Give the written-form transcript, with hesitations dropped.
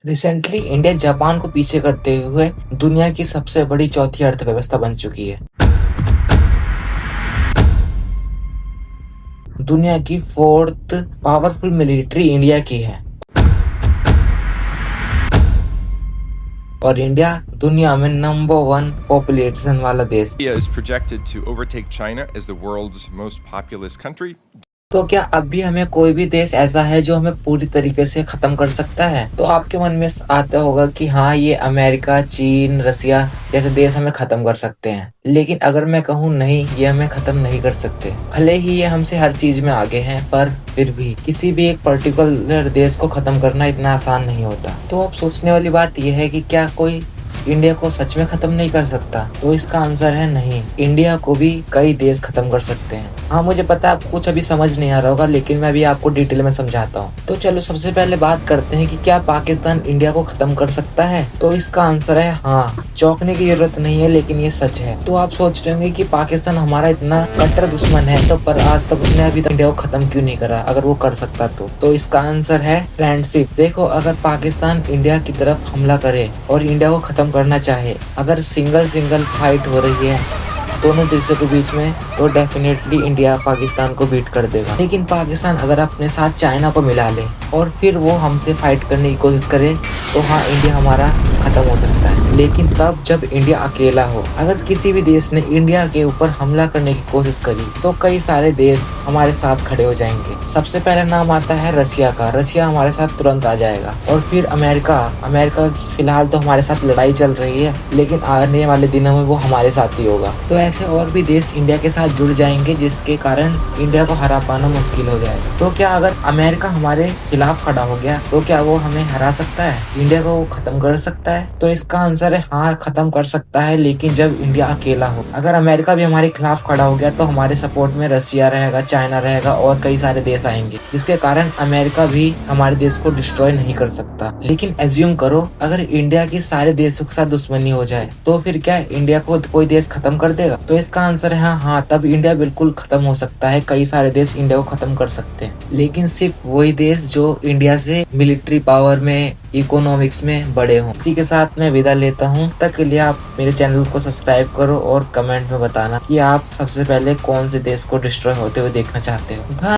Recently India Japan को पीछे करते हुए दुनिया की सबसे बड़ी चौथी अर्थव्यवस्था बन चुकी है। दुनिया की फोर्थ पावरफुल मिलिट्री इंडिया की है और इंडिया दुनिया में नंबर 1 पॉपुलेशन वाला देश। India is projected to overtake China as the world's most populous country. तो क्या अब भी हमें कोई भी देश ऐसा है जो हमें पूरी तरीके से खत्म कर सकता है? तो आपके मन में आता होगा कि हाँ, ये अमेरिका, चीन, रसिया जैसे देश हमें खत्म कर सकते हैं। लेकिन अगर मैं कहूँ नहीं, ये हमें खत्म नहीं कर सकते। भले ही ये हमसे हर चीज में आगे हैं, पर फिर भी किसी भी एक पर्टिकुलर देश को खत्म करना इतना आसान नहीं होता। तो अब सोचने वाली बात यह है कि क्या कोई इंडिया को सच में खत्म नहीं कर सकता? तो इसका आंसर है नहीं। इंडिया को भी कई देश खत्म कर सकते हैं। हाँ, मुझे पता है आपको कुछ अभी समझ नहीं आ रहा होगा, लेकिन मैं अभी आपको डिटेल में समझाता हूँ। तो चलो सबसे पहले बात करते हैं कि क्या पाकिस्तान इंडिया को खत्म कर सकता है? तो इसका आंसर है हाँ। चौंकने की जरूरत नहीं है, लेकिन ये सच है। तो आप सोच रहे होंगे कि पाकिस्तान हमारा इतना कट्टर दुश्मन है, तो पर आज तक उसने अभी तक इंडिया को खत्म क्यों नहीं करा, अगर वो कर सकता तो इसका आंसर है फ्रेंडशिप। देखो, अगर पाकिस्तान इंडिया की तरफ हमला करे और इंडिया को खत्म करना चाहे, अगर सिंगल फाइट हो रही है दोनों देशों के बीच में, तो डेफिनेटली इंडिया पाकिस्तान को बीट कर देगा। लेकिन पाकिस्तान अगर अपने साथ चाइना को मिला ले और फिर वो हमसे फाइट करने की कोशिश करे, तो हाँ, इंडिया हमारा खत्म हो सकता है। लेकिन तब जब इंडिया अकेला हो। अगर किसी भी देश ने इंडिया के ऊपर हमला करने की कोशिश करी, तो कई सारे देश हमारे साथ खड़े हो जाएंगे। सबसे पहला नाम आता है रसिया का। रसिया हमारे साथ तुरंत आ जाएगा। और फिर अमेरिका फिलहाल तो हमारे साथ लड़ाई चल रही है, लेकिन आने वाले दिनों में वो हमारे साथ ही होगा। तो ऐसे और भी देश इंडिया के साथ जुड़ जाएंगे, जिसके कारण इंडिया को हरा पाना मुश्किल हो जाएगा। तो क्या अगर अमेरिका हमारे खिलाफ खड़ा हो गया, तो क्या वो हमें हरा सकता है? इंडिया को वो खत्म कर सकता है? तो इसका आंसर है हाँ, खत्म कर सकता है, लेकिन जब इंडिया अकेला हो। अगर अमेरिका भी हमारे खिलाफ खड़ा हो गया, तो हमारे सपोर्ट में रसिया रहेगा, चाइना रहेगा और कई सारे देश आएंगे, जिसके कारण अमेरिका भी हमारे देश को डिस्ट्रॉय नहीं कर सकता। लेकिन एज्यूम करो, अगर इंडिया की सारे देशों के साथ दुश्मनी हो जाए, तो फिर क्या इंडिया को कोई देश खत्म कर देगा? तो इसका आंसर है हाँ, तब इंडिया बिल्कुल खत्म हो सकता है। कई सारे देश इंडिया को खत्म कर सकते हैं, लेकिन सिर्फ वही देश जो इंडिया से मिलिट्री पावर में, इकोनॉमिक्स में बड़े हों। इसी के साथ मैं विदा लेता हूँ। तक के लिए आप मेरे चैनल को सब्सक्राइब करो और कमेंट में बताना कि आप सबसे पहले कौन से देश को डिस्ट्रॉय होते हुए देखना चाहते हो।